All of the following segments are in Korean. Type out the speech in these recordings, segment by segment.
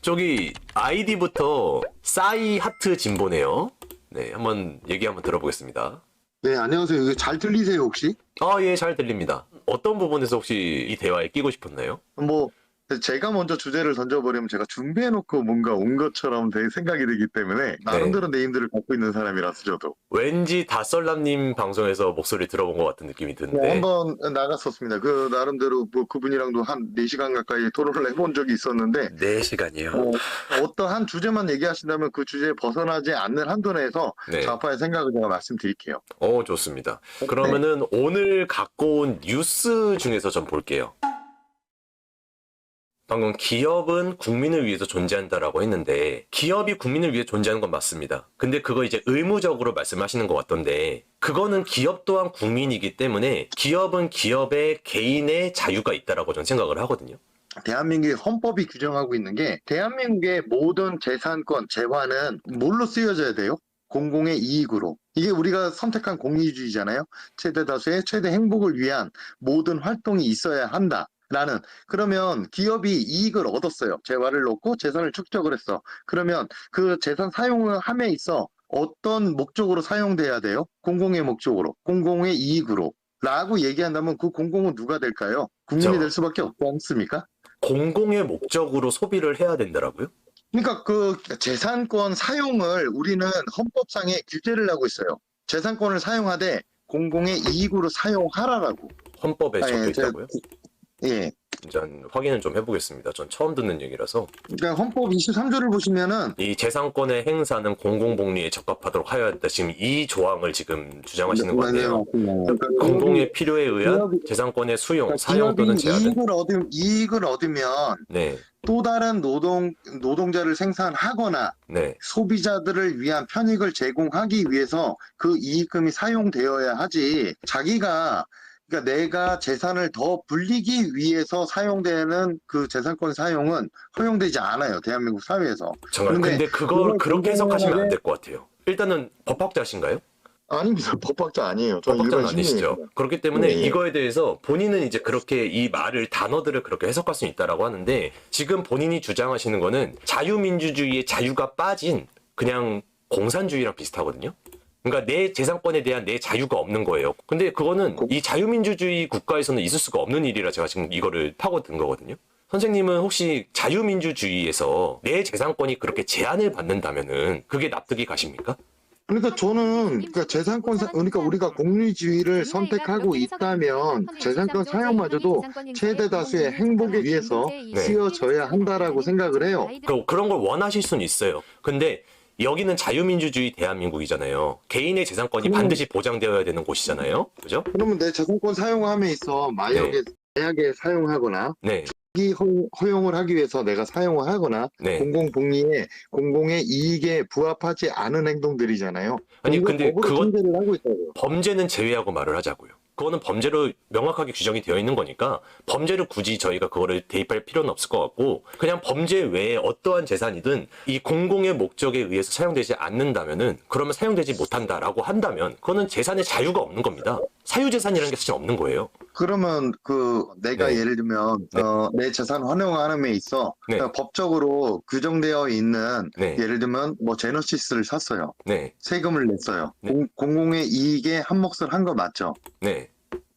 저기 아이디부터 싸이 하트 진보네요. 네, 한번 얘기 한번 들어보겠습니다. 네, 안녕하세요. 이거 잘 들리세요, 혹시? 예, 잘 들립니다. 어떤 부분에서 혹시 이 대화에 끼고 싶었나요? 뭐, 제가 먼저 주제를 던져버리면 제가 준비해놓고 뭔가 온 것처럼 되게 생각이 들기 때문에 나름대로 네임들을 갖고 있는 사람이라서 저도. 왠지 다썰람님 방송에서 목소리 들어본 것 같은 느낌이 드는데. 한번 나갔었습니다. 그 나름대로 뭐 그분이랑도 한 4시간 가까이 토론을 해본 적이 있었는데 4시간이요? 어떠한 주제만 얘기하신다면 그 주제에 벗어나지 않는 한도 내에서 네. 좌파의 생각을 제가 말씀드릴게요. 좋습니다. 그러면은 오늘 갖고 온 뉴스 중에서 좀 볼게요. 방금 기업은 국민을 위해서 존재한다라고 했는데 기업이 국민을 위해 존재하는 건 맞습니다. 근데 그거 이제 의무적으로 말씀하시는 것 같던데 그거는 기업 또한 국민이기 때문에 기업은 기업의 개인의 자유가 있다라고 저는 생각을 하거든요. 대한민국의 헌법이 규정하고 있는 게 대한민국의 모든 재산권, 재화는 뭘로 쓰여져야 돼요? 공공의 이익으로. 이게 우리가 선택한 공리주의잖아요. 최대 다수의 최대 행복을 위한 모든 활동이 있어야 한다. 그러면 기업이 이익을 얻었어요. 재화를 넣고 재산을 축적을 했어. 그러면 그 재산 사용을 함에 있어 어떤 목적으로 사용돼야 돼요? 공공의 목적으로, 공공의 이익으로. 라고 얘기한다면 그 공공은 누가 될까요? 국민이 될 수밖에 없지 않습니까? 공공의 목적으로 소비를 해야 된다라고요? 그러니까 그 재산권 사용을 우리는 헌법상에 규제를 하고 있어요. 재산권을 사용하되 공공의 이익으로 사용하라라고. 헌법에 적혀 예, 있다고요? 예. 일단 확인은 좀 해보겠습니다. 전 처음 듣는 얘기라서. 그러니까 헌법 23조를 보시면은 이 재산권의 행사는 공공복리에 적합하도록 하여야 한다. 지금 이 조항을 지금 주장하시는 것 같네요. 공공의 필요에 의한 재산권의 수용, 사용 또는 제한은 이익을 얻으면 네, 또 다른 노동자를 생산하거나 네. 소비자들을 위한 편익을 제공하기 위해서 그 이익금이 사용되어야 하지. 그러니까 내가 재산을 더 불리기 위해서 사용되는 그 재산권 사용은 허용되지 않아요. 대한민국 사회에서. 잠깐, 근데 그걸 그렇게 해석하시면 안 될 것 같아요. 일단은 법학자신가요? 아닙니다. 법학자 아니에요. 저 법학자는 일반 아니시죠. 시민입니다. 그렇기 때문에 네. 이거에 대해서 본인은 이제 그렇게 이 말을, 단어들을 그렇게 해석할 수 있다라고 하는데 지금 본인이 주장하시는 거는 자유민주주의의 자유가 빠진 그냥 공산주의랑 비슷하거든요. 그러니까 내 재산권에 대한 내 자유가 없는 거예요. 근데 그거는 이 자유민주주의 국가에서는 있을 수가 없는 일이라 제가 지금 이거를 파고든 거거든요. 선생님은 혹시 자유민주주의에서 내 재산권이 그렇게 제한을 받는다면은 그게 납득이 가십니까? 그러니까 저는 그러니까 우리가 공리주의를 선택하고 있다면 재산권 사용마저도 최대 다수의 행복에 위해서 쓰여져야 한다라고 생각을 해요. 그런 걸 원하실 수는 있어요. 근데 여기는 자유민주주의 대한민국이잖아요. 개인의 재산권이 반드시 보장되어야 되는 곳이잖아요. 그죠? 그러면 내 재산권 사용함에 있어 마약에 사용하거나 네. 이 허용을 하기 위해서 내가 사용을 하거나 네. 공공복리에 공공의 이익에 부합하지 않은 행동들이잖아요. 아니 근데 그건 통제를 하고 있다고요. 범죄는 제외하고 말을 하자고요. 그거는 범죄로 명확하게 규정이 되어 있는 거니까 범죄를 굳이 저희가 그거를 대입할 필요는 없을 것 같고 그냥 범죄 외에 어떠한 재산이든 이 공공의 목적에 의해서 사용되지 않는다면은 그러면 사용되지 못한다라고 한다면 그거는 재산의 자유가 없는 겁니다. 사유재산이라는 게 사실 없는 거예요. 그러면 내가 예를 들면 내 재산 활용함에 있어 법적으로 규정되어 있는 예를 들면 뭐 제너시스를 샀어요. 세금을 냈어요. 공공의 이익에 한 몫을 한 거 맞죠? 네.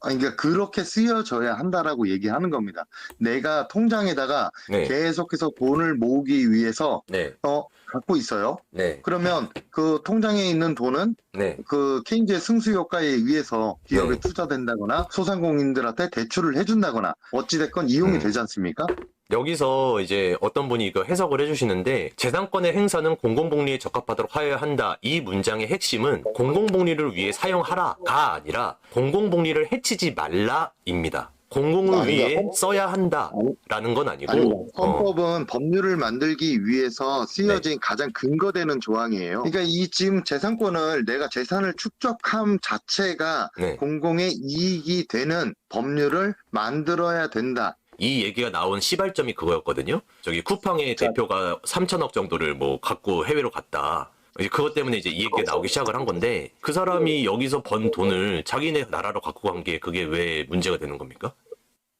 그러니까 그렇게 쓰여져야 한다라고 얘기하는 겁니다. 내가 통장에다가 계속해서 돈을 모으기 위해서 갖고 있어요. 그러면 그 통장에 있는 돈은 그 케인즈의 승수 효과에 의해서 기업에 투자된다거나 소상공인들한테 대출을 해준다거나 어찌됐건 이용이 되지 않습니까? 여기서 이제 어떤 분이 이거 해석을 해주시는데 재산권의 행사는 공공복리에 적합하도록 하여야 한다. 이 문장의 핵심은 공공복리를 위해 사용하라가 아니라 공공복리를 해치지 말라입니다. 공공을 위해 써야 한다라는 건 아니고 헌법은 법률을 만들기 위해서 쓰여진 가장 근거되는 조항이에요. 그러니까 이 지금 재산권을 내가 재산을 축적함 자체가 공공의 이익이 되는 법률을 만들어야 된다. 이 얘기가 나온 시발점이 그거였거든요. 저기 쿠팡의 대표가 3천억 정도를 뭐 갖고 해외로 갔다. 그것 때문에 이제 이 얘기가 나오기 시작을 한 건데 그 사람이 여기서 번 돈을 자기네 나라로 갖고 간 게 그게 왜 문제가 되는 겁니까?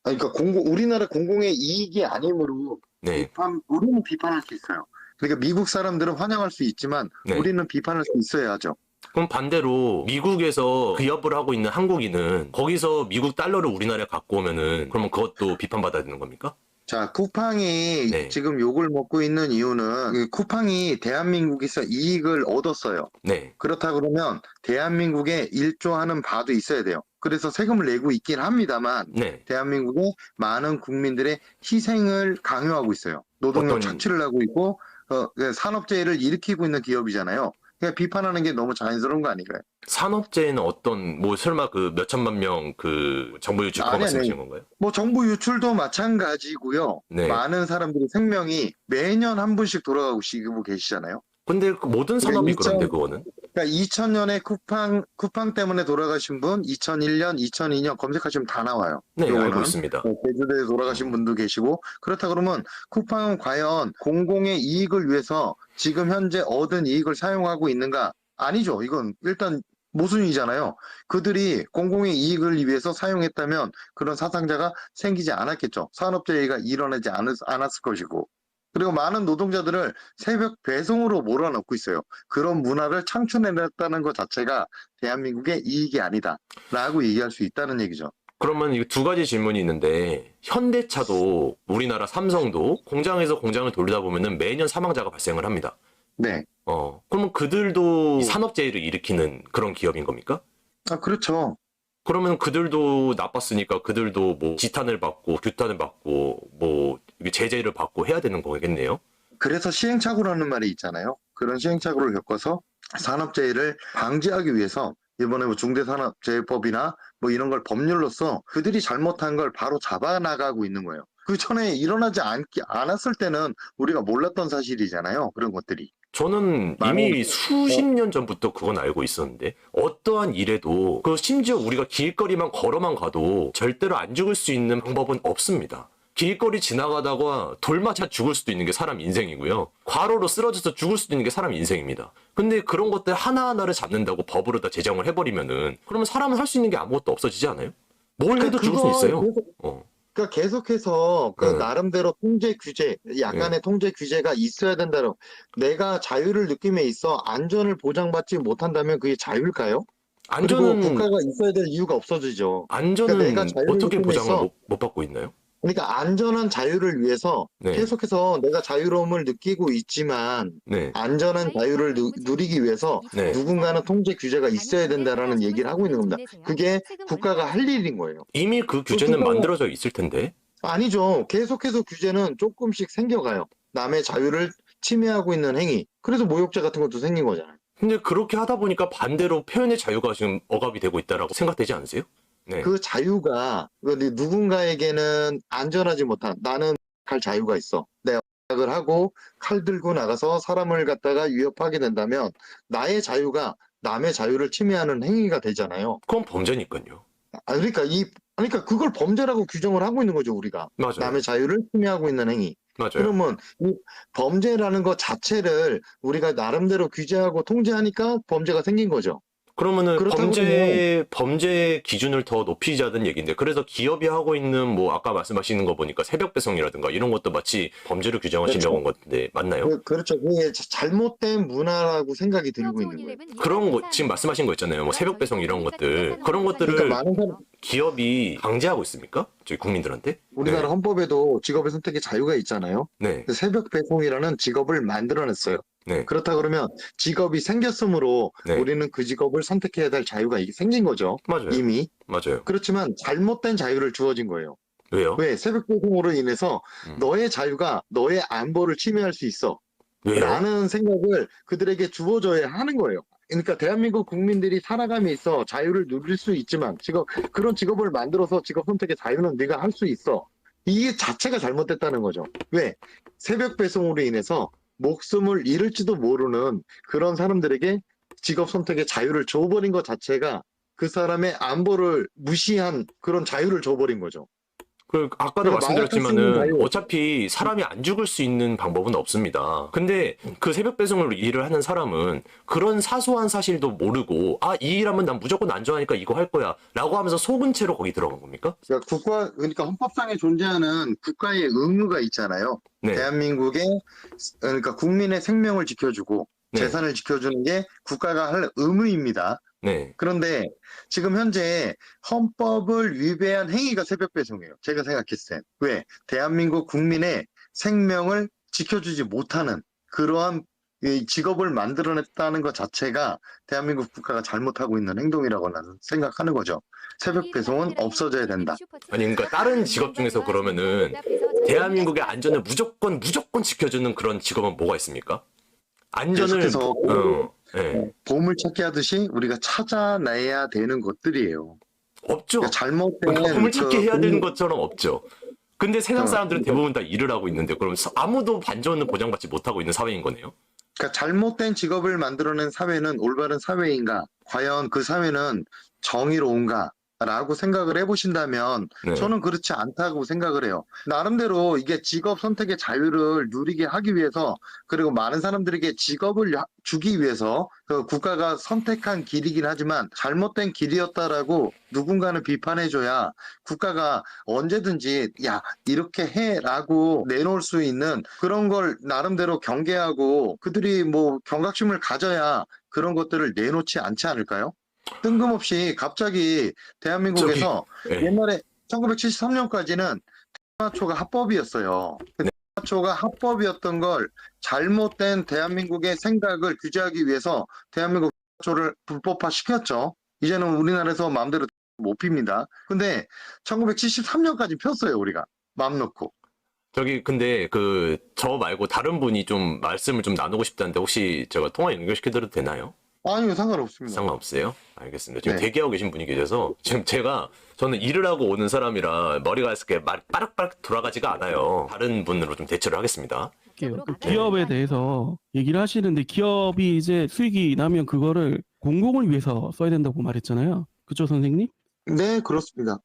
그러니까 우리나라 공공의 이익이 아니므로 네. 우리는 비판할 수 있어요. 그러니까 미국 사람들은 환영할 수 있지만 네. 우리는 비판할 수 있어야 하죠. 그럼 반대로 미국에서 기업을 하고 있는 한국인은 거기서 미국 달러를 우리나라에 갖고 오면은 그러면 그것도 비판받아야 되는 겁니까? 자, 쿠팡이 네. 지금 욕을 먹고 있는 이유는 이 쿠팡이 대한민국에서 이익을 얻었어요. 네. 그렇다 그러면 대한민국에 일조하는 바도 있어야 돼요. 그래서 세금을 내고 있긴 합니다만 네. 대한민국의 많은 국민들의 희생을 강요하고 있어요. 노동력 어떤- 착취를 하고 있고 산업재해를 일으키고 있는 기업이잖아요. 그냥 비판하는 게 너무 자연스러운 거 아닌가요? 산업재해는 어떤 뭐 설마 그 몇천만 명 그 정보 유출 그거 아니, 말씀하시는 아니. 건가요? 뭐 정부 유출도 마찬가지고요. 네. 많은 사람들의 생명이 매년 한 분씩 돌아가고 계시잖아요. 근데 그 모든 산업이 그러니까 그런데 그거는? 그러니까 2000년에 쿠팡 때문에 돌아가신 분, 2001년, 2002년 검색하시면 다 나와요. 네, 요거는. 알고 있습니다. 제주도에 돌아가신 분도 계시고 그렇다 그러면 쿠팡은 과연 공공의 이익을 위해서 지금 현재 얻은 이익을 사용하고 있는가? 아니죠. 이건 일단 모순이잖아요. 그들이 공공의 이익을 위해서 사용했다면 그런 사상자가 생기지 않았겠죠. 산업재해가 일어나지 않았을 것이고. 그리고 많은 노동자들을 새벽 배송으로 몰아넣고 있어요. 그런 문화를 창출해냈다는 것 자체가 대한민국의 이익이 아니다라고 얘기할 수 있다는 얘기죠. 그러면 이 두 가지 질문이 있는데 현대차도 우리나라 삼성도 공장에서 공장을 돌리다 보면은 매년 사망자가 발생을 합니다. 네. 그러면 그들도 산업재해를 일으키는 그런 기업인 겁니까? 아, 그렇죠. 그러면 그들도 나빴으니까 그들도 뭐 지탄을 받고 규탄을 받고 뭐 제재를 받고 해야 되는 거겠네요. 그래서 시행착오라는 말이 있잖아요. 그런 시행착오를 겪어서 산업재해를 방지하기 위해서 이번에 뭐 중대산업재해법이나 뭐 이런 걸 법률로서 그들이 잘못한 걸 바로 잡아나가고 있는 거예요. 그 전에 일어나지 않았을 때는 우리가 몰랐던 사실이잖아요. 그런 것들이. 저는 이미 수십 년 전부터 그건 알고 있었는데 어떠한 일에도 그 심지어 우리가 길거리만 걸어만 가도 절대로 안 죽을 수 있는 방법은 없습니다. 길거리 지나가다가 돌 맞아 죽을 수도 있는 게 사람 인생이고요. 과로로 쓰러져서 죽을 수도 있는 게 사람 인생입니다. 근데 그런 것들 하나하나를 잡는다고 법으로 다 제정을 해버리면은 그러면 사람은 할 수 있는 게 아무것도 없어지지 않아요? 뭘 해도 죽을 수 있어요. 그러니까 계속해서 그 네. 나름대로 통제 규제, 약간의 통제 규제가 있어야 된다고. 내가 자유를 느낌에 있어 안전을 보장받지 못한다면 그게 자유일까요? 안전은 그리고 국가가 있어야 될 이유가 없어지죠. 안전은 그러니까 내가 자유를 어떻게 보장을 느끼면서 못 받고 있나요? 그러니까 안전한 자유를 위해서 네. 계속해서 내가 자유로움을 느끼고 있지만 네. 안전한 자유를 누리기 위해서 네. 누군가는 통제 규제가 있어야 된다라는 얘기를 하고 있는 겁니다. 그게 국가가 할 일인 거예요. 이미 그 규제는 만들어져 있을 텐데. 아니죠. 계속해서 규제는 조금씩 생겨가요. 남의 자유를 침해하고 있는 행위. 그래서 모욕죄 같은 것도 생긴 거잖아요. 근데 그렇게 하다 보니까 반대로 표현의 자유가 지금 억압이 되고 있다라고 생각되지 않으세요? 네. 그 자유가 누군가에게는 안전하지 못한 나는 할 자유가 있어. 내가 을 하고 칼 들고 나가서 사람을 갖다가 위협하게 된다면 나의 자유가 남의 자유를 침해하는 행위가 되잖아요. 그건 범죄니까요. 그러니까 그걸 범죄라고 규정을 하고 있는 거죠, 우리가. 맞아요. 남의 자유를 침해하고 있는 행위. 맞아요. 그러면 이 범죄라는 것 자체를 우리가 나름대로 규제하고 통제하니까 범죄가 생긴 거죠. 그러면은 그렇다고 범죄 기준을 더 높이자는 얘기인데, 그래서 기업이 하고 있는 뭐 아까 말씀하시는 거 보니까 새벽 배송이라든가 이런 것도 마치 범죄를 규정하시려고 한 건데 맞나요? 그렇죠. 그게 잘못된 문화라고 생각이 들고 있는 거예요. 그런 거 지금 말씀하신 거 있잖아요. 뭐 새벽 배송 이런 것들, 그런 것들을 그러니까 많은 사람, 기업이 강제하고 있습니까? 저희 국민들한테? 우리나라 네. 헌법에도 직업의 선택의 자유가 있잖아요. 네. 근데 새벽 배송이라는 직업을 만들어냈어요. 네. 그렇다 그러면 직업이 생겼으므로 네. 우리는 그 직업을 선택해야 될 자유가 이게 생긴 거죠. 맞아요. 이미. 맞아요. 그렇지만 잘못된 자유를 주어진 거예요. 왜요? 왜? 새벽 배송으로 인해서 너의 자유가 너의 안보를 침해할 수 있어. 왜요? 라는 생각을 그들에게 주어져야 하는 거예요. 그러니까 대한민국 국민들이 살아감에 있어 자유를 누릴 수 있지만 그런 직업을 만들어서 직업 선택의 자유는 네가 할 수 있어. 이게 자체가 잘못됐다는 거죠. 왜? 새벽 배송으로 인해서 목숨을 잃을지도 모르는 그런 사람들에게 직업 선택의 자유를 줘버린 것 자체가 그 사람의 안보를 무시한 그런 자유를 줘버린 거죠. 아까도 그리고 마약할 수 있는 말씀드렸지만은 자유. 어차피 사람이 안 죽을 수 있는 방법은 없습니다. 근데 그 새벽 배송으로 일을 하는 사람은 그런 사소한 사실도 모르고 이 일하면 난 무조건 안 좋아하니까 이거 할 거야 라고 하면서 속은 채로 거기 들어간 겁니까? 그러니까 헌법상에 존재하는 국가의 의무가 있잖아요. 네. 대한민국의 그러니까 국민의 생명을 지켜주고 네. 재산을 지켜주는 게 국가가 할 의무입니다. 네. 그런데 지금 현재 헌법을 위배한 행위가 새벽 배송이에요. 제가 생각했을 때. 왜? 대한민국 국민의 생명을 지켜주지 못하는 그러한 이 직업을 만들어냈다는 것 자체가 대한민국 국가가 잘못하고 있는 행동이라고 나는 생각하는 거죠. 새벽 배송은 없어져야 된다. 아니 그러니까 다른 직업 중에서 그러면은 대한민국의 안전을 무조건 지켜주는 그런 직업은 뭐가 있습니까? 안전을 계속해서 네. 보물찾기 하듯이 우리가 찾아내야 되는 것들이에요. 없죠. 그러니까 잘못된 그러니까 보물찾기 그 해야 되는 것처럼 없죠. 근데 세상 사람들은 그러니까 대부분 다 일을 하고 있는데 그럼 아무도 반전을 보장받지 못하고 있는 사회인 거네요. 그러니까 잘못된 직업을 만들어낸 사회는 올바른 사회인가? 과연 그 사회는 정의로운가? 라고 생각을 해보신다면 네. 저는 그렇지 않다고 생각을 해요. 나름대로 이게 직업 선택의 자유를 누리게 하기 위해서 그리고 많은 사람들에게 직업을 주기 위해서 그 국가가 선택한 길이긴 하지만 잘못된 길이었다라고 누군가는 비판해줘야 국가가 언제든지 야 이렇게 해라고 내놓을 수 있는 그런 걸 나름대로 경계하고 그들이 뭐 경각심을 가져야 그런 것들을 내놓지 않지 않을까요? 뜬금없이 갑자기 대한민국에서 네. 옛날에 1973년까지는 대마초가 합법이었어요. 대마초가 합법이었던 걸 잘못된 대한민국의 생각을 규제하기 위해서 대한민국 대마초를 불법화 시켰죠. 이제는 우리나라에서 마음대로 못 핍니다. 근데 1973년까지 폈어요, 우리가. 마음 놓고. 근데 저 말고 다른 분이 좀 말씀을 좀 나누고 싶다는데 혹시 제가 통화 연결시켜드려도 되나요? 아니요, 상관없습니다. 상관없어요? 알겠습니다. 지금 네. 대기하고 계신 분이 계셔서 지금 저는 일을 하고 오는 사람이라 머리가 이렇게 빠락빠락 돌아가지가 않아요. 다른 분으로 좀 대처를 하겠습니다. 그 기업에 대해서 얘기를 하시는데 기업이 이제 수익이 나면 그거를 공공을 위해서 써야 된다고 말했잖아요. 그죠, 선생님? 네, 그렇습니다.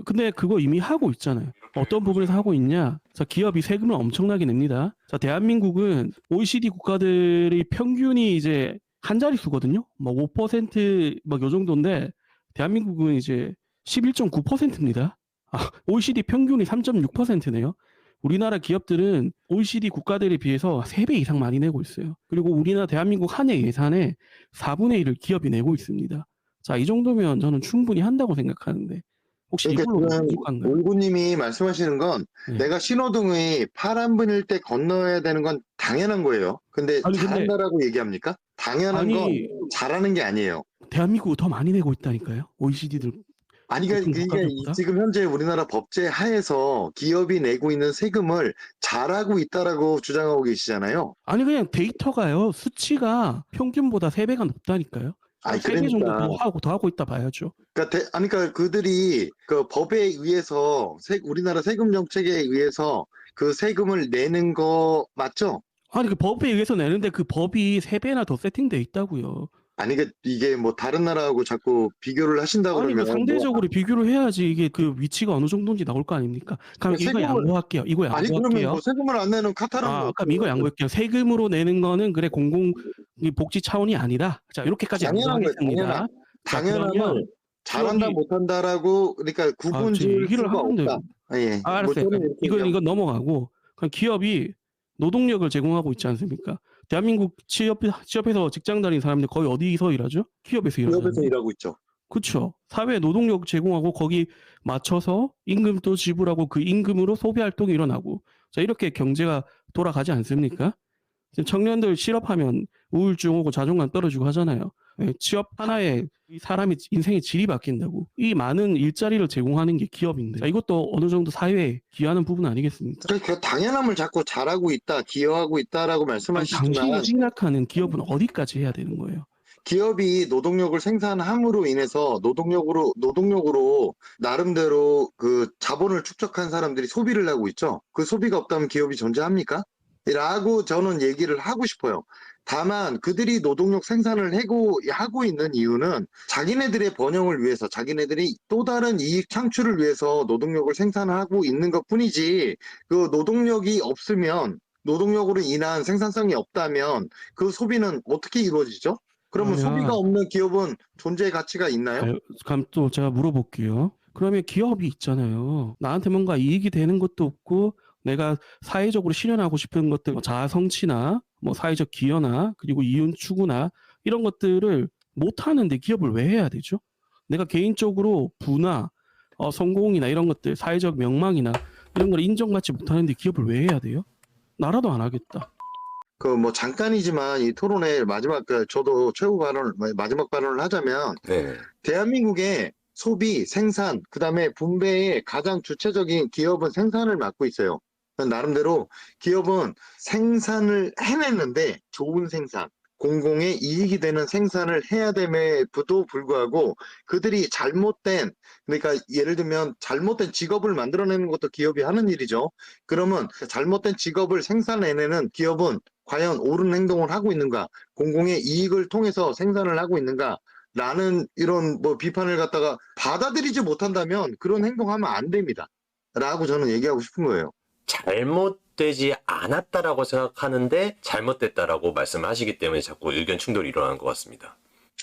근데 그거 이미 하고 있잖아요. 어떤 부분에서 하고 있냐? 자, 기업이 세금을 엄청나게 냅니다. 자, 대한민국은 OECD 국가들의 평균이 이제 한 자릿수거든요. 뭐 5%, 뭐 요 정도인데 대한민국은 이제 11.9%입니다. OECD 평균이 3.6%네요. 우리나라 기업들은 OECD 국가들에 비해서 3배 이상 많이 내고 있어요. 그리고 우리나라 대한민국 한 해 예산의 4분의 1을 기업이 내고 있습니다. 자, 이 정도면 저는 충분히 한다고 생각하는데 혹시 이걸로 그러니까 부족한가요? 올구님이 말씀하시는 건 네. 내가 신호등의 파란불일 때 건너야 되는 건 당연한 거예요. 근데 아니, 근데- 잘한다라고 얘기합니까? 당연한 건 아니, 잘하는 게 아니에요. 대한민국은 더 많이 내고 있다니까요. OECD들. 아니 보통 그러니까 국가들보다? 지금 현재 우리나라 법제 하에서 기업이 내고 있는 세금을 잘하고 있다라고 주장하고 계시잖아요. 아니 그냥 데이터가요. 수치가 평균보다 3배가 높다니까요. 아니 3배 정도 그러니까 더 하고 있다 봐야죠. 그러니까 그들이 그 법에 의해서 우리나라 세금 정책에 의해서 그 세금을 내는 거 맞죠? 아니 그 법에 의해서 내는데 그 법이 3배나 더 세팅돼 있다고요. 아니 이게 뭐 다른 나라하고 자꾸 비교를 하신다 아니 그러면 그 상대적으로 비교를 해야지 이게 그 위치가 어느 정도인지 나올 거 아닙니까? 그럼 이거 세금을- 양보할게요. 이거 아니 그러면 양보할게요. 뭐 세금을 안 내는 카타르는 그럼 이거 양보할게요. 세금으로 내는 거는 그래 공공 복지 차원이 아니다. 자 이렇게까지 당연한 거예요, 양보하겠습니다. 자, 당연함을 그러면 잘한다 기업이- 못한다라고 그러니까 구분 지금 지을 얘기를 수가 하는데 없다. 예. 알았어요. 저는 이렇게 이건 넘어가고 그럼 기업이 노동력을 제공하고 있지 않습니까? 대한민국 취업해서 직장 다니는 사람들 거의 어디서 일하죠? 기업에서 일하죠. 기업에서 일하고 있죠. 그렇죠. 사회 노동력 제공하고 거기 맞춰서 임금도 지불하고 그 임금으로 소비 활동이 일어나고 자 이렇게 경제가 돌아가지 않습니까? 지금 청년들 실업하면 우울증 오고 자존감 떨어지고 하잖아요. 예, 취업 하나에 이 사람이 인생의 질이 바뀐다고. 이 많은 일자리를 제공하는 게 기업인데 자, 이것도 어느 정도 사회에 기여하는 부분 아니겠습니까? 그 당연함을 자꾸 잘하고 있다, 기여하고 있다라고 말씀하시지만 당신이 생각하는 기업은 어디까지 해야 되는 거예요? 기업이 노동력을 생산함으로 인해서 노동력으로 나름대로 그 자본을 축적한 사람들이 소비를 하고 있죠. 그 소비가 없다면 기업이 존재합니까? 라고 저는 얘기를 하고 싶어요. 다만 그들이 노동력 생산을 하고 있는 이유는 자기네들의 번영을 위해서, 자기네들이 또 다른 이익 창출을 위해서 노동력을 생산하고 있는 것뿐이지, 그 노동력이 없으면, 노동력으로 인한 생산성이 없다면 그 소비는 어떻게 이루어지죠? 그러면 그러면 소비가 없는 기업은 존재의 가치가 있나요? 그럼 또 제가 물어볼게요. 그러면 기업이 있잖아요. 나한테 뭔가 이익이 되는 것도 없고 내가 사회적으로 실현하고 싶은 것들, 뭐 자아 성취나 뭐 사회적 기여나 그리고 이윤 추구나 이런 것들을 못 하는데 기업을 왜 해야 되죠? 내가 개인적으로 부나 성공이나 이런 것들, 사회적 명망이나 이런 걸 인정받지 못하는데 기업을 왜 해야 돼요? 나라도 안 하겠다. 그 뭐 잠깐이지만 이 토론의 저도 마지막 발언을 하자면, 네. 대한민국의 소비, 생산, 그다음에 분배의 가장 주체적인 기업은 생산을 맡고 있어요. 나름대로 기업은 생산을 해냈는데 좋은 생산, 공공의 이익이 되는 생산을 해야 됨에도 불구하고 그들이 그러니까 예를 들면 잘못된 직업을 만들어내는 것도 기업이 하는 일이죠. 그러면 잘못된 직업을 생산해내는 기업은 과연 옳은 행동을 하고 있는가? 공공의 이익을 통해서 생산을 하고 있는가? 라는 이런 뭐 비판을 갖다가 받아들이지 못한다면 그런 행동하면 안 됩니다. 라고 저는 얘기하고 싶은 거예요. 잘못되지 않았다라고 생각하는데 잘못됐다라고 말씀을 하시기 때문에 자꾸 의견 충돌이 일어나는 것 같습니다.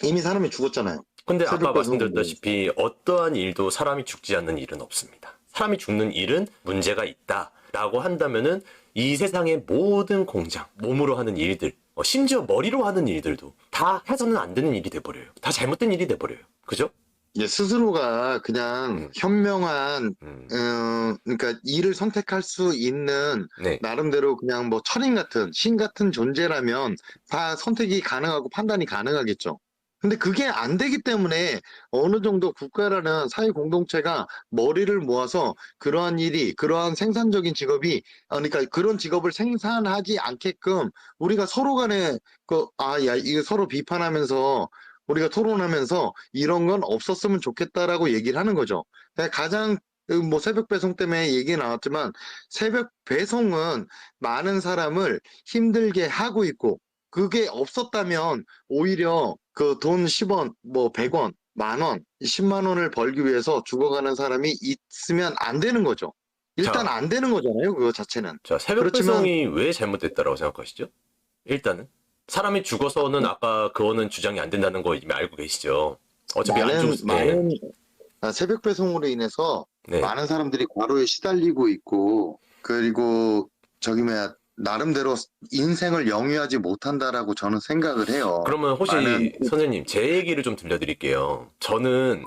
이미 사람이 죽었잖아요. 근데 아까 새벽 말씀드렸다시피 어떠한 일도 사람이 죽지 않는 일은 없습니다. 사람이 죽는 일은 문제가 있다라고 한다면은 이 세상의 모든 공장, 몸으로 하는 일들, 심지어 머리로 하는 일들도 다 해서는 안 되는 일이 돼버려요. 다 잘못된 일이 돼버려요. 그죠? 스스로가 그냥 현명한 그러니까 일을 선택할 수 있는 네. 나름대로 그냥 뭐 철인 같은 신 같은 존재라면 다 선택이 가능하고 판단이 가능하겠죠. 근데 그게 안 되기 때문에 어느 정도 국가라는 사회 공동체가 머리를 모아서 그러한 생산적인 직업이, 그러니까 그런 직업을 생산하지 않게끔 우리가 서로 간에 이거 서로 비판하면서 우리가 토론하면서 이런 건 없었으면 좋겠다라고 얘기를 하는 거죠. 가장 뭐 새벽 배송 때문에 얘기 나왔지만 새벽 배송은 많은 사람을 힘들게 하고 있고, 그게 없었다면 오히려 그 돈 10원, 뭐 100원, 만원, 10만 원을 벌기 위해서 죽어가는 사람이 있으면 안 되는 거죠. 일단 자. 안 되는 거잖아요, 그거 자체는. 자, 새벽 그렇지만 배송이 왜 잘못됐다라고 생각하시죠? 일단은 사람이 죽어서는 아까 그거는 주장이 안 된다는 거 이미 알고 계시죠. 어차피 새벽 배송으로 인해서 네. 많은 사람들이 과로에 시달리고 있고, 그리고 나름대로 인생을 영위하지 못한다라고 저는 생각을 해요. 그러면 혹시 선생님 제 얘기를 좀 들려드릴게요. 저는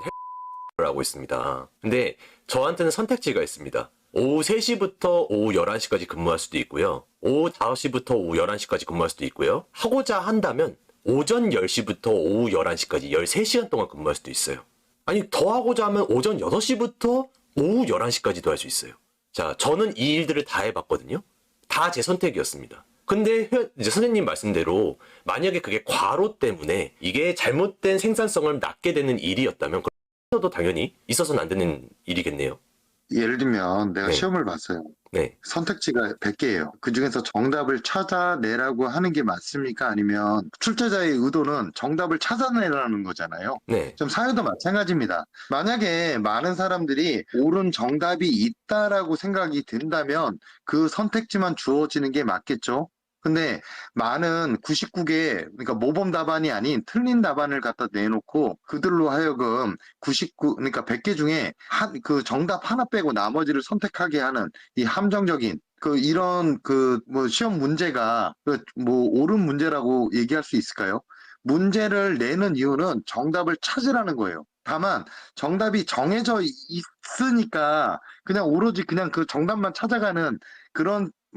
하고 있습니다. 근데 저한테는 선택지가 있습니다. 오후 3시부터 오후 11시까지 근무할 수도 있고요. 오후 5시부터 오후 11시까지 근무할 수도 있고요. 하고자 한다면 오전 10시부터 오후 11시까지 13시간 동안 근무할 수도 있어요. 아니, 더 하고자 하면 오전 6시부터 오후 11시까지도 할 수 있어요. 자, 저는 이 일들을 다 해봤거든요. 다 제 선택이었습니다. 근데 이제 선생님 말씀대로 만약에 그게 과로 때문에 이게 잘못된 생산성을 낳게 되는 일이었다면 그것도 당연히 있어서는 안 되는 일이겠네요. 예를 들면 내가 네. 시험을 봤어요. 네. 선택지가 100개예요. 그중에서 정답을 찾아내라고 하는 게 맞습니까? 아니면 출제자의 의도는 정답을 찾아내라는 거잖아요. 네. 좀 사회도 마찬가지입니다. 만약에 많은 사람들이 옳은 정답이 있다라고 생각이 든다면 그 선택지만 주어지는 게 맞겠죠? 근데 많은 99개, 그러니까 모범 답안이 아닌 틀린 답안을 갖다 내놓고 그들로 하여금 그러니까 100개 중에 그 정답 하나 빼고 나머지를 선택하게 하는 이 함정적인 이런 뭐 시험 문제가 뭐 옳은 문제라고 얘기할 수 있을까요? 문제를 내는 이유는 정답을 찾으라는 거예요. 다만 정답이 정해져 있으니까 그냥 오로지 그냥 그 정답만 찾아가는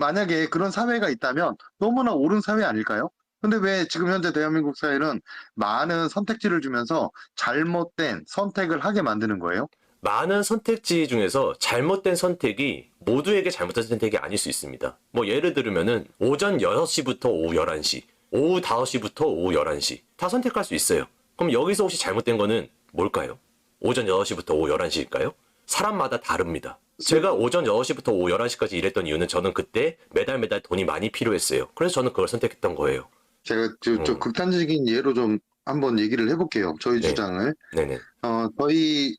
만약에 그런 사회가 있다면 너무나 옳은 사회 아닐까요? 근데 왜 지금 현재 대한민국 사회는 많은 선택지를 주면서 잘못된 선택을 하게 만드는 거예요? 많은 선택지 중에서 잘못된 선택이 모두에게 잘못된 선택이 아닐 수 있습니다. 뭐 예를 들면은 오전 6시부터 오후 11시, 오후 5시부터 오후 11시 다 선택할 수 있어요. 그럼 여기서 혹시 잘못된 거는 뭘까요? 오전 6시부터 오후 11시일까요? 사람마다 다릅니다. 제가 오전 6시부터 오후 11시까지 일했던 이유는 저는 그때 매달 돈이 많이 필요했어요. 그래서 저는 그걸 선택했던 거예요. 제가 좀 극단적인 예로 좀 한번 얘기를 해볼게요. 저희 네. 주장을. 네네.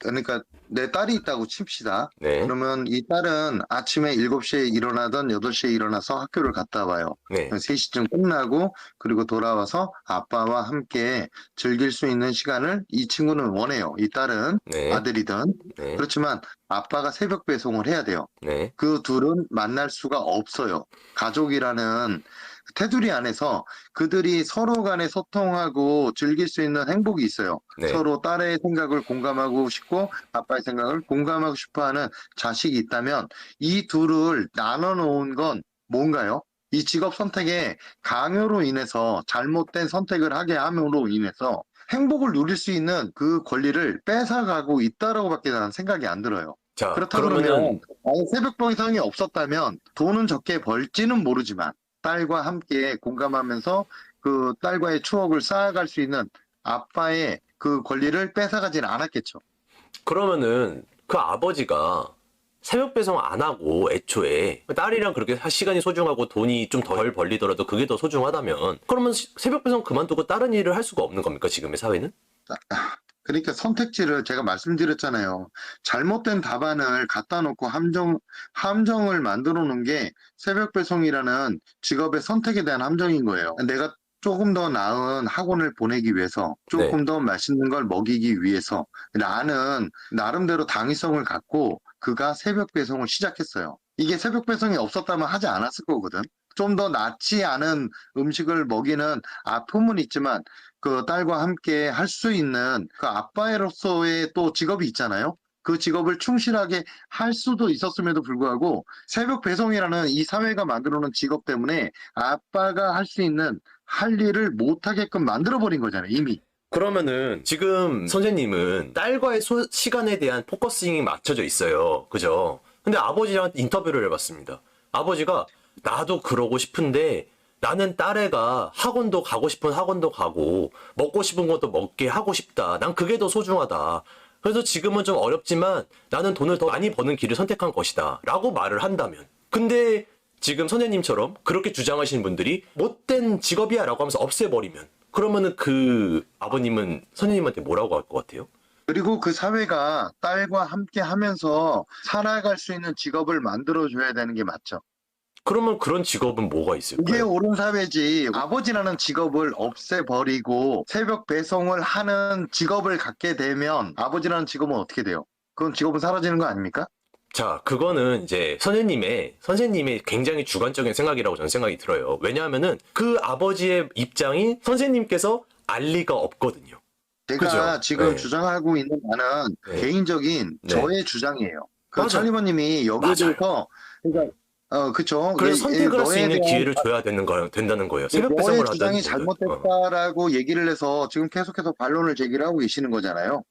그러니까 내 딸이 있다고 칩시다. 네. 그러면 이 딸은 아침에 7시에 일어나던 8시에 일어나서 학교를 갔다 와요. 네. 3시쯤 끝나고 그리고 돌아와서 아빠와 함께 즐길 수 있는 시간을 이 친구는 원해요. 이 딸은 네. 아들이든. 네. 그렇지만 아빠가 새벽 배송을 해야 돼요. 네. 그 둘은 만날 수가 없어요. 가족이라는 테두리 안에서 그들이 서로 간에 소통하고 즐길 수 있는 행복이 있어요. 네. 서로 딸의 생각을 공감하고 싶고 아빠의 생각을 공감하고 싶어 하는 자식이 있다면 이 둘을 나눠 놓은 건 뭔가요? 이 직업 선택의 강요로 인해서 잘못된 선택을 하게 함으로 인해서 행복을 누릴 수 있는 그 권리를 뺏어가고 있다라고밖에 나는 생각이 안 들어요. 자, 그렇다 그러면은 그러면 새벽 배송이 없었다면 돈은 적게 벌지는 모르지만 딸과 함께 공감하면서 그 딸과의 추억을 쌓아갈 수 있는 아빠의 그 권리를 뺏어가지는 않았겠죠. 그러면은 그 아버지가 새벽 배송 안 하고 애초에 딸이랑 그렇게 시간이 소중하고 돈이 좀 덜 벌리더라도 그게 더 소중하다면 그러면 새벽 배송 그만두고 다른 일을 할 수가 없는 겁니까? 지금의 사회는? 그러니까 선택지를 제가 말씀드렸잖아요. 잘못된 답안을 갖다 놓고 함정을 만들어 놓은 게 새벽 배송이라는 직업의 선택에 대한 함정인 거예요. 내가 조금 더 나은 학원을 보내기 위해서, 조금 더 맛있는 걸 먹이기 위해서 나는 나름대로 당위성을 갖고 그가 새벽 배송을 시작했어요. 이게 새벽 배송이 없었다면 하지 않았을 거거든. 좀 더 낫지 않은 음식을 먹이는 아픔은 있지만 그 딸과 함께 할 수 있는 그 아빠로서의 또 직업이 있잖아요. 그 직업을 충실하게 할 수도 있었음에도 불구하고 새벽 배송이라는 이 사회가 만들어 놓은 직업 때문에 아빠가 할 수 있는 할 일을 못하게끔 만들어버린 거잖아요, 이미. 그러면은 지금 선생님은 딸과의 시간에 대한 포커싱이 맞춰져 있어요. 그죠? 근데 아버지랑 인터뷰를 해봤습니다. 아버지가 나도 그러고 싶은데 나는 딸애가 학원도 가고 싶은 학원도 가고 먹고 싶은 것도 먹게 하고 싶다. 난 그게 더 소중하다. 그래서 지금은 좀 어렵지만 나는 돈을 더 많이 버는 길을 선택한 것이다. 라고 말을 한다면. 근데 지금 선생님처럼 그렇게 주장하시는 분들이 못된 직업이야 라고 하면서 없애버리면 그러면은 그 아버님은 선생님한테 뭐라고 할 것 같아요? 그리고 그 사회가 딸과 함께 하면서 살아갈 수 있는 직업을 만들어줘야 되는 게 맞죠. 그러면 그런 직업은 뭐가 이게 있을까요? 옳은 사회지. 아버지라는 직업을 없애버리고 새벽 배송을 하는 직업을 갖게 되면 아버지라는 직업은 어떻게 돼요? 그건 직업은 사라지는 거 아닙니까? 자, 그거는 이제 선생님의 굉장히 주관적인 생각이라고 저는 생각이 들어요. 왜냐하면은 그 아버지의 입장이 선생님께서 알 리가 없거든요. 제가 그죠? 지금 네. 주장하고 있는 바는 네. 개인적인 네. 저의 주장이에요. 그 맞아요. 찰리버님이 여기에 맞아요. 대해서 그러니까 그쵸. 그래서 선택을 할 수 너에 있는 대한 기회를 줘야 된다는 거예요. 새벽 너의 배송을 주장이 하든 잘못됐다라고 얘기를 해서 지금 계속해서 반론을 제기를 하고 계시는 거잖아요.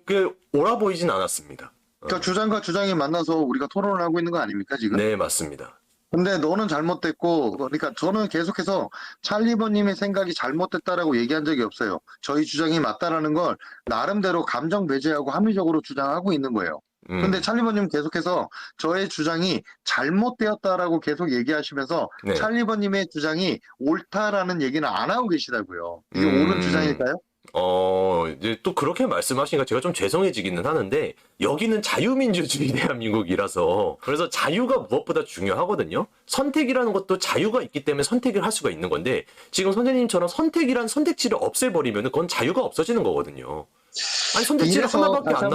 그 옳아 보이진 않았습니다. 그러니까 주장과 주장이 만나서 우리가 토론을 하고 있는 거 아닙니까, 지금? 네, 맞습니다. 근데 너는 잘못됐고, 그러니까 저는 계속해서 찰리버님의 생각이 잘못됐다라고 얘기한 적이 없어요. 저희 주장이 맞다라는 걸 나름대로 감정 배제하고 합리적으로 주장하고 있는 거예요. 근데 찰리버님 계속해서 저의 주장이 잘못되었다라고 계속 얘기하시면서 네. 찰리버님의 주장이 옳다라는 얘기는 안 하고 계시다고요. 이게 옳은 주장일까요? 이제 또 그렇게 말씀하시니까 제가 좀 죄송해지기는 하는데, 여기는 자유민주주의 대한민국이라서, 그래서 자유가 무엇보다 중요하거든요? 선택이라는 것도 자유가 있기 때문에 선택을 할 수가 있는 건데, 지금 선생님처럼 선택이란 선택지를 없애버리면 그건 자유가 없어지는 거거든요. 아니, 선택지를 이래서 하나밖에 다시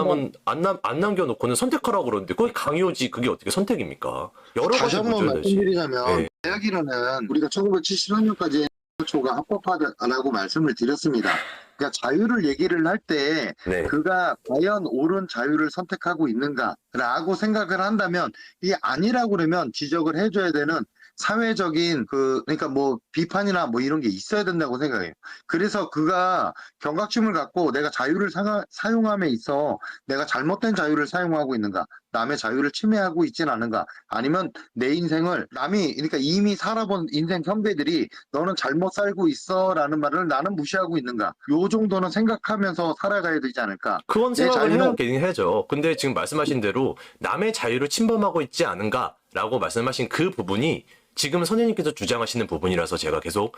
안 남겨놓고는 선택하라고 그러는데, 그게 강요지, 그게 어떻게 선택입니까? 여러 다시 가지 한번 문제가 되지. 말씀드리자면 네. 대학이라는 우리가 1973년까지 초가 합법화라고 말씀을 드렸습니다. 그러니까 자유를 얘기를 할 때 네. 그가 과연 옳은 자유를 선택하고 있는가라고 생각을 한다면 이게 아니라고 그러면 지적을 해줘야 되는 사회적인 그러니까 뭐 비판이나 뭐 이런 게 있어야 된다고 생각해요. 그래서 그가 경각심을 갖고 내가 자유를 사용함에 있어 내가 잘못된 자유를 사용하고 있는가, 남의 자유를 침해하고 있진 않은가? 아니면 내 인생을 그러니까 이미 살아본 인생 선배들이 너는 잘못 살고 있어라는 말을 나는 무시하고 있는가? 요 정도는 생각하면서 살아가야 되지 않을까? 그건 내 생각을 자유는 해야긴 해야죠. 근데 지금 말씀하신 대로 남의 자유를 침범하고 있지 않은가라고 말씀하신 그 부분이 지금 선생님께서 주장하시는 부분이라서 제가 계속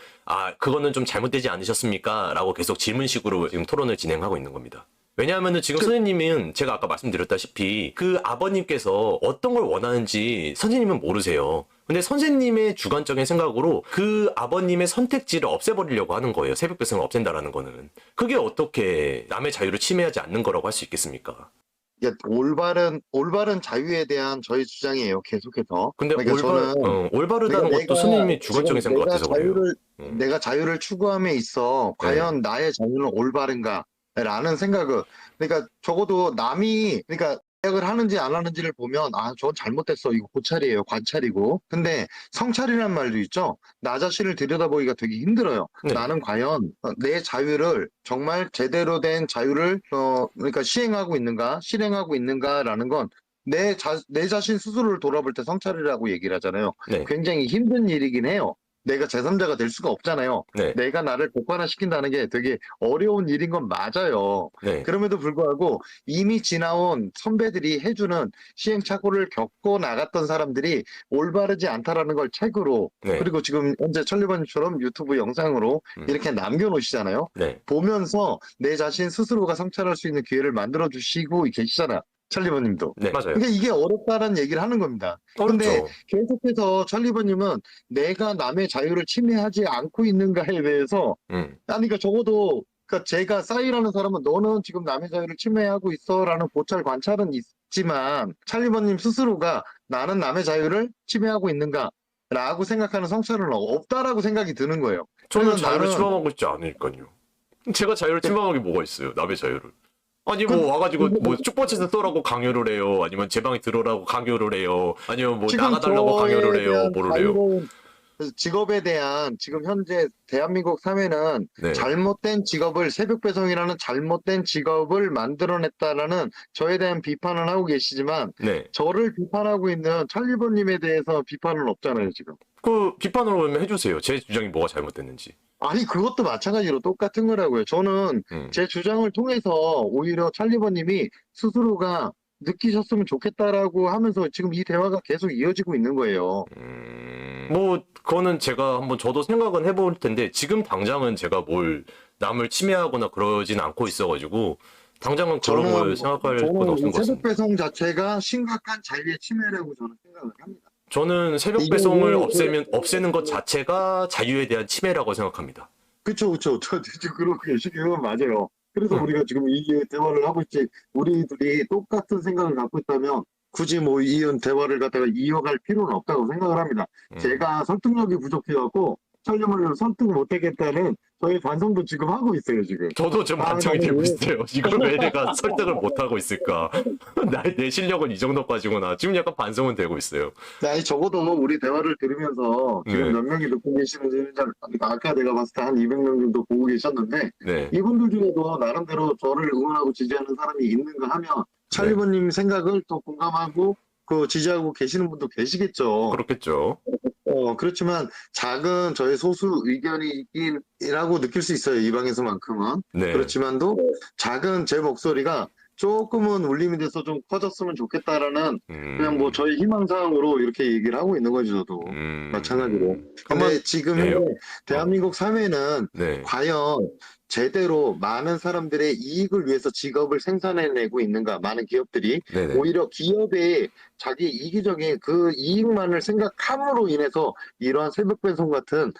그거는 좀 잘못되지 않으셨습니까? 라고 계속 질문식으로 지금 토론을 진행하고 있는 겁니다. 왜냐하면은 지금 선생님은 제가 아까 말씀드렸다시피 그 아버님께서 어떤 걸 원하는지 선생님은 모르세요. 근데 선생님의 주관적인 생각으로 그 아버님의 선택지를 없애버리려고 하는 거예요. 새벽 배송을 없앤다라는 거는. 그게 어떻게 남의 자유를 침해하지 않는 거라고 할 수 있겠습니까? 이게 올바른 자유에 대한 저희 주장이에요. 계속해서. 근데 그러니까 저는 올바르다는 그러니까 것도 선생님이 주관적인 지금 생각 같아서 그래요. 내가 자유를 추구함에 있어 과연 나의 자유는 올바른가라는 생각을 그러니까 적어도 남이 그러니까 생각을 하는지 안 하는지를 보면 저건 잘못됐어 이거 고찰이에요 관찰이고 근데 성찰이란 말도 있죠. 나 자신을 들여다보기가 되게 힘들어요. 네. 나는 과연 내 자유를 정말 제대로 된 자유를 그러니까 시행하고 있는가 실행하고 있는가라는 건 내 자신 스스로를 돌아볼 때 성찰이라고 얘기를 하잖아요. 네. 굉장히 힘든 일이긴 해요. 내가 제3자가 될 수가 없잖아요. 네. 내가 나를 객관화시킨다는 게 되게 어려운 일인 건 맞아요. 네. 그럼에도 불구하고 이미 지나온 선배들이 해주는 시행착오를 겪고 나갔던 사람들이 올바르지 않다라는 걸 책으로 네. 그리고 지금 현재 천리번처럼 유튜브 영상으로 이렇게 남겨놓으시잖아요. 네. 보면서 내 자신 스스로가 성찰할 수 있는 기회를 만들어주시고 계시잖아. 찰리버님도. 네, 맞아요. 그러니까 이게 어렵다는 얘기를 하는 겁니다. 어렵죠. 근데 계속해서 찰리버님은 내가 남의 자유를 침해하지 않고 있는가에 대해서 그러니까 적어도 그러니까 제가 싸이라는 사람은 너는 지금 남의 자유를 침해하고 있어라는 고찰 관찰은 있지만 찰리버님 스스로가 나는 남의 자유를 침해하고 있는가? 라고 생각하는 성찰은 없다라고 생각이 드는 거예요. 저는 그래서 자유를 나는- 침범하고 있지 않으니까요. 제가 자유를 침범한 게 뭐가 있어요? 남의 자유를. 아니 뭐 와가지고 뭐 쪽번치에서 쏘라고 강요를 해요. 아니면 제 방에 들어오라고 강요를 해요. 아니면 뭐 지금 나가달라고 저에 강요를 해요. 대한 뭐를 해요. 자유로운 직업에 대한 지금 현재 대한민국 사회는 네. 잘못된 직업을 새벽 배송이라는 잘못된 직업을 만들어냈다라는 저에 대한 비판을 하고 계시지만 네. 저를 비판하고 있는 찰리버님에 대해서 비판은 없잖아요 지금. 그 비판으로 해주세요. 제 주장이 뭐가 잘못됐는지. 아니 그것도 마찬가지로 똑같은 거라고요. 저는 제 주장을 통해서 오히려 찰리버님이 스스로가 느끼셨으면 좋겠다라고 하면서 지금 이 대화가 계속 이어지고 있는 거예요. 뭐 그거는 제가 한번 저도 생각은 해볼 텐데 지금 당장은 제가 뭘 남을 침해하거나 그러진 않고 있어가지고 당장은 그런 걸 생각할 건 없는 것 새벽 같습니다. 배송 자체가 심각한 자유의 침해라고 저는 생각을 합니다. 저는 새벽 이게 배송을 뭐- 없애는 것 자체가 자유에 대한 침해라고 생각합니다. 그쵸. 저 그렇게 시기면 맞아요. 그래서 우리가 지금 이 대화를 하고 있지. 우리들이 똑같은 생각을 갖고 있다면 굳이 뭐 이 대화를 갖다가 이어갈 필요는 없다고 생각을 합니다. 제가 설득력이 부족해갖고 찰리버님을 설득 못하겠다는 저희 반성도 지금 하고 있어요 지금. 저도 좀 반성이 되고 있어요. 이걸 왜 내가 설득을 못하고 있을까? 내 실력은 이 정도까지구나. 지금 약간 반성은 되고 있어요. 아니 적어도 우리 대화를 들으면서 지금 네. 몇 명이 듣고 계시는지는 아까 내가 봤을 때 한 200명 정도 보고 계셨는데 네. 이분들 중에도 나름대로 저를 응원하고 지지하는 사람이 있는가 하면 찰리버님 생각을 또 공감하고 그 지지하고 계시는 분도 계시겠죠. 그렇겠죠. 그렇지만 작은 저의 소수 의견이라고 느낄 수 있어요. 이 방에서만큼은. 네. 그렇지만도 작은 제 목소리가 조금은 울림이 돼서 좀 커졌으면 좋겠다라는 그냥 뭐 저희 희망사항으로 이렇게 얘기를 하고 있는 거죠. 저도. 마찬가지로. 근데 한번- 지금 네. 현재 대한민국 사회는 네. 과연 제대로 많은 사람들의 이익을 위해서 직업을 생산해내고 있는가 많은 기업들이 네네. 오히려 기업의 자기 이기적인 그 이익만을 생각함으로 인해서 이러한 새벽 배송 같은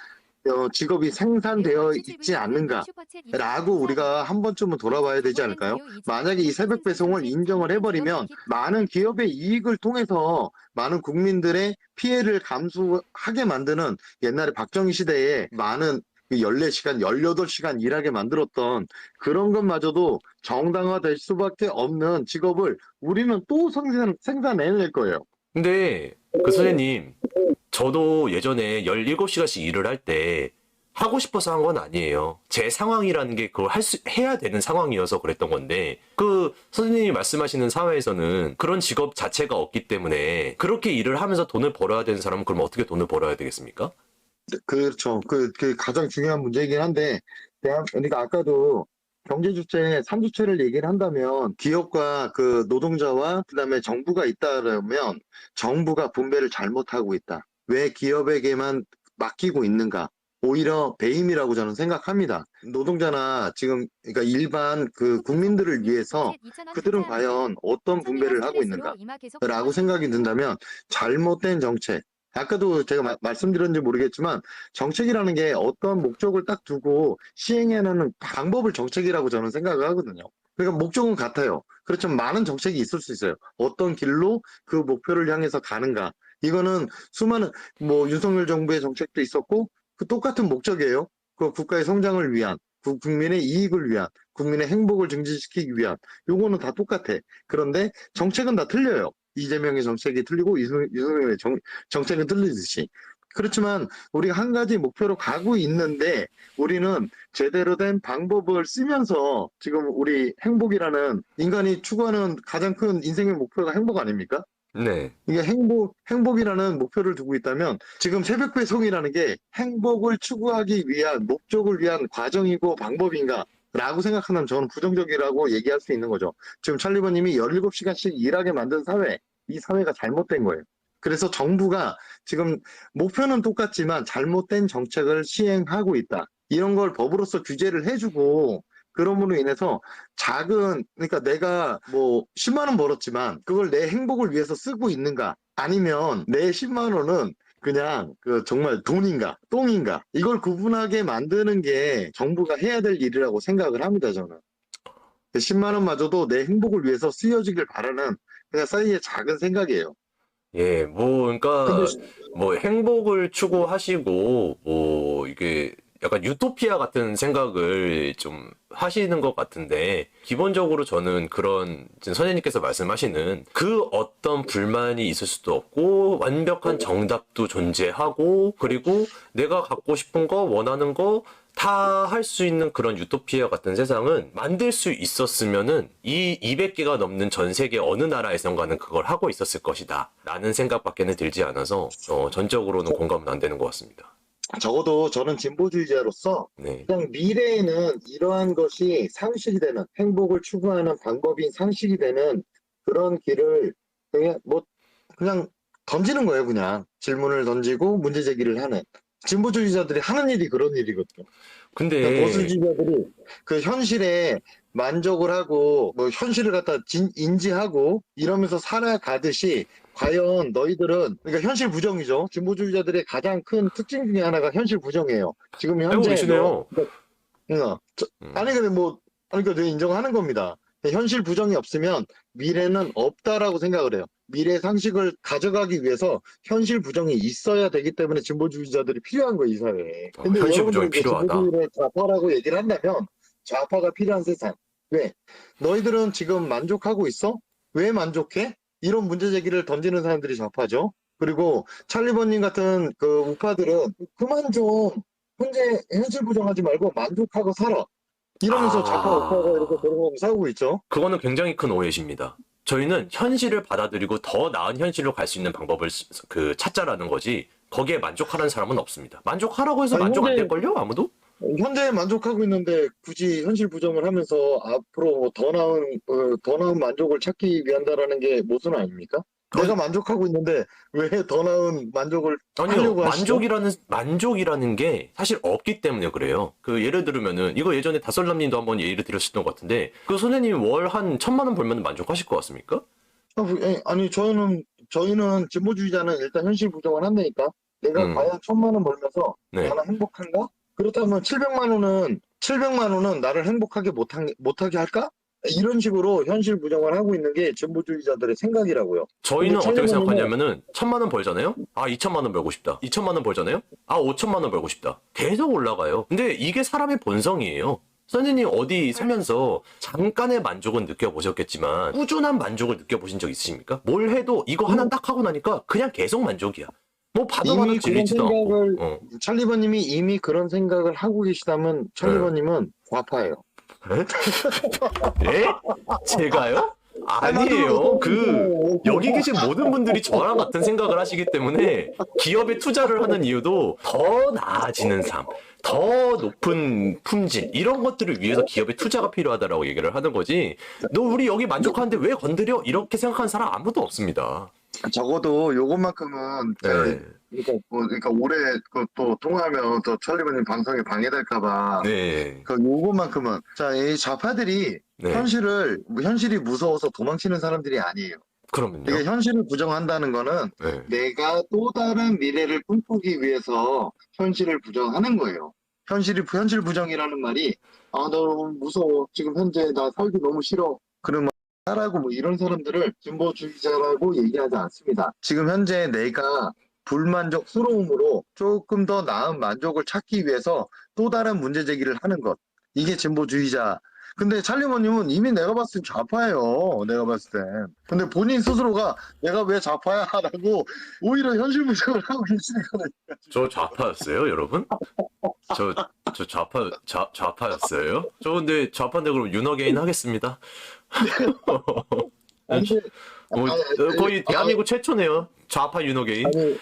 직업이 생산되어 있지 않는가라고 우리가 한 번쯤은 돌아봐야 되지 않을까요? 만약에 이 새벽 배송을 인정을 해버리면 많은 기업의 이익을 통해서 많은 국민들의 피해를 감수하게 만드는 옛날에 박정희 시대에 많은 14시간, 18시간 일하게 만들었던 그런 것마저도 정당화될 수밖에 없는 직업을 우리는 또 생산해낼 거예요. 근데 그 선생님, 저도 예전에 17시간씩 일을 할 때 하고 싶어서 한 건 아니에요. 제 상황이라는 게 그걸 해야 되는 상황이어서 그랬던 건데, 그 선생님이 말씀하시는 사회에서는 그런 직업 자체가 없기 때문에 그렇게 일을 하면서 돈을 벌어야 되는 사람은 그럼 어떻게 돈을 벌어야 되겠습니까? 그렇죠. 그 가장 중요한 문제이긴 한데, 그러니까 아까도 경제주체, 3주체를 얘기를 한다면, 기업과 그 노동자와 그다음에 정부가 있다면, 정부가 분배를 잘못하고 있다. 왜 기업에게만 맡기고 있는가? 오히려 배임이라고 저는 생각합니다. 노동자나 지금, 그러니까 일반 그 국민들을 위해서 그들은 과연 어떤 분배를 하고 있는가? 라고 생각이 든다면, 잘못된 정책, 아까도 제가 말씀드렸는지 모르겠지만 정책이라는 게 어떤 목적을 딱 두고 시행해내는 방법을 정책이라고 저는 생각을 하거든요. 그러니까 목적은 같아요. 그렇지만 많은 정책이 있을 수 있어요. 어떤 길로 그 목표를 향해서 가는가. 이거는 수많은 뭐 윤석열 정부의 정책도 있었고 그 똑같은 목적이에요. 그 국가의 성장을 위한, 국민의 이익을 위한, 국민의 행복을 증진시키기 위한 요거는 다 똑같아. 그런데 정책은 다 틀려요. 이재명의 정책이 틀리고 윤석열의 정책은 틀리듯이. 그렇지만 우리가 한 가지 목표로 가고 있는데 우리는 제대로 된 방법을 쓰면서 지금 우리 행복이라는 인간이 추구하는 가장 큰 인생의 목표가 행복 아닙니까? 네. 이게 행복이라는 목표를 두고 있다면 지금 새벽 배송이라는 게 행복을 추구하기 위한 목적을 위한 과정이고 방법인가? 라고 생각하면 저는 부정적이라고 얘기할 수 있는 거죠. 지금 찰리버님이 17시간씩 일하게 만든 사회, 이 사회가 잘못된 거예요. 그래서 정부가 지금 목표는 똑같지만 잘못된 정책을 시행하고 있다. 이런 걸 법으로서 규제를 해주고 그럼으로 인해서 그러니까 내가 뭐 10만 원 벌었지만 그걸 내 행복을 위해서 쓰고 있는가? 아니면 내 10만 원은 그냥 그 정말 돈인가 똥인가 이걸 구분하게 만드는 게 정부가 해야 될 일이라고 생각을 합니다. 저는 10만 원마저도 내 행복을 위해서 쓰여지길 바라는 그냥 사이의 작은 생각이에요. 예, 뭐, 근데 그러니까, 뭐, 행복을 추구하시고, 뭐, 이게 약간 유토피아 같은 생각을 좀 하시는 것 같은데, 기본적으로 저는 그런, 지금 선생님께서 말씀하시는 그 어떤 불만이 있을 수도 없고, 완벽한 정답도 존재하고, 그리고 내가 갖고 싶은 거, 원하는 거, 다 할 수 있는 그런 유토피아 같은 세상은 만들 수 있었으면은 이 200개가 넘는 전 세계 어느 나라에선가는 그걸 하고 있었을 것이다 라는 생각밖에는 들지 않아서 전적으로는 공감은 안 되는 것 같습니다. 적어도 저는 진보주의자로서 네. 그냥 미래에는 이러한 것이 상식이 되는 행복을 추구하는 방법인 상식이 되는 그런 길을 그냥 던지는 거예요. 그냥 질문을 던지고 문제 제기를 하는 진보주의자들이 하는 일이 그런 일이거든요. 그러니까 근데 보수주의자들이 그 현실에 만족을 하고 뭐 현실을 갖다 인지하고 이러면서 살아가듯이 과연 너희들은 그러니까 현실 부정이죠. 진보주의자들의 가장 큰 특징 중에 하나가 현실 부정이에요. 지금 알고 현재 계시네요. 아니 근데 아니 그러니까 내가 인정하는 겁니다. 현실 부정이 없으면 미래는 없다라고 생각을 해요. 미래 상식을 가져가기 위해서 현실 부정이 있어야 되기 때문에 진보주의자들이 필요한 거예요, 이 사회에. 근데 현실 여러분들 부정이 이제 필요하다. 진보주의를 좌파라고 얘기를 한다면 좌파가 필요한 세상. 왜? 너희들은 지금 만족하고 있어? 왜 만족해? 이런 문제 제기를 던지는 사람들이 좌파죠. 그리고 찰리버님 같은 그 우파들은 그만 좀 현실 부정하지 말고 만족하고 살아. 이러면서 좌파 우파가 이렇게 돌아가면서 싸우고 있죠. 그거는 굉장히 큰 오해십니다. 저희는 현실을 받아들이고 더 나은 현실로 갈 수 있는 방법을 찾자라는 거지 거기에 만족하라는 사람은 없습니다. 만족하라고 해서 아니, 만족 안 현재- 될걸요? 아무도? 현재에 만족하고 있는데 굳이 현실 부정을 하면서 앞으로 더 나은 만족을 찾기 위한다라는 게 모순 아닙니까? 내가 만족하고 있는데 왜 더 나은 만족을 아니요, 하려고 하시죠? 만족이라는 게 사실 없기 때문에 그래요. 예를 들면은, 이거 예전에 다솔람님도 한번 예를 들으셨던 것 같은데, 그 선생님이 월 한 1,000만 원 벌면 만족하실 것 같습니까? 아니 저희는 진보주의자는 일단 현실 부정을 한다니까. 내가 음. 과연 1,000만 원 벌면서 네. 나는 행복한가? 그렇다면 700만 원은 나를 행복하게 못하게 할까? 이런 식으로 현실 부정을 하고 있는 게 진보주의자들의 생각이라고요. 저희는 근데 어떻게 찰리버님은- 생각하냐면은, 1,000만 원 벌잖아요? 아, 2,000만 원 벌고 싶다. 2,000만 원 벌잖아요? 아, 5,000만 원 벌고 싶다. 계속 올라가요. 근데 이게 사람의 본성이에요. 선생님 어디 살면서 잠깐의 만족은 느껴보셨겠지만 꾸준한 만족을 느껴보신 적 있으십니까? 뭘 해도 이거 하나 딱 하고 나니까 그냥 계속 만족이야. 뭐 받아봐도 이미 그런 질리지도 않고. 생각을 어. 찰리버님이 이미 그런 생각을 하고 계시다면 찰리버님은 좌파예요. 예? 제가요? 아니에요. 여기 계신 모든 분들이 저랑 같은 생각을 하시기 때문에 기업에 투자를 하는 이유도 더 나아지는 삶, 더 높은 품질, 이런 것들을 위해서 기업에 투자가 필요하다라고 얘기를 하는 거지. 너 우리 여기 만족하는데 왜 건드려? 이렇게 생각하는 사람 아무도 없습니다. 적어도 요것만큼은 네. 그러니까 올해 또 통화하면 또 찰리버님 방송에 방해될까봐 네. 요것만큼은 이 좌파들이 네. 현실이 무서워서 도망치는 사람들이 아니에요. 그러면요. 이게 현실을 부정한다는 거는 네. 내가 또 다른 미래를 꿈꾸기 위해서 현실을 부정하는 거예요. 현실 부정이라는 말이 나 너무 무서워. 지금 현재 나 살기 너무 싫어. 그러면 하라고 뭐 이런 사람들을 진보주의자라고 얘기하지 않습니다. 지금 현재 내가 불만족스러움으로 조금 더 나은 만족을 찾기 위해서 또 다른 문제 제기를 하는 것. 이게 진보주의자. 근데 찰리버님은 이미 내가 봤을 때 좌파예요. 내가 봤을 땐. 근데 본인 스스로가 내가 왜 좌파야? 라고 오히려 현실 부정을 하고 계시거든요. 저 좌파였어요, 여러분? 저 좌파였어요? 저 근데 좌파인데 그럼 윤어게인 하겠습니다. 아니, 거의 대한민국 최초네요. 좌파 윤어게인. 아니,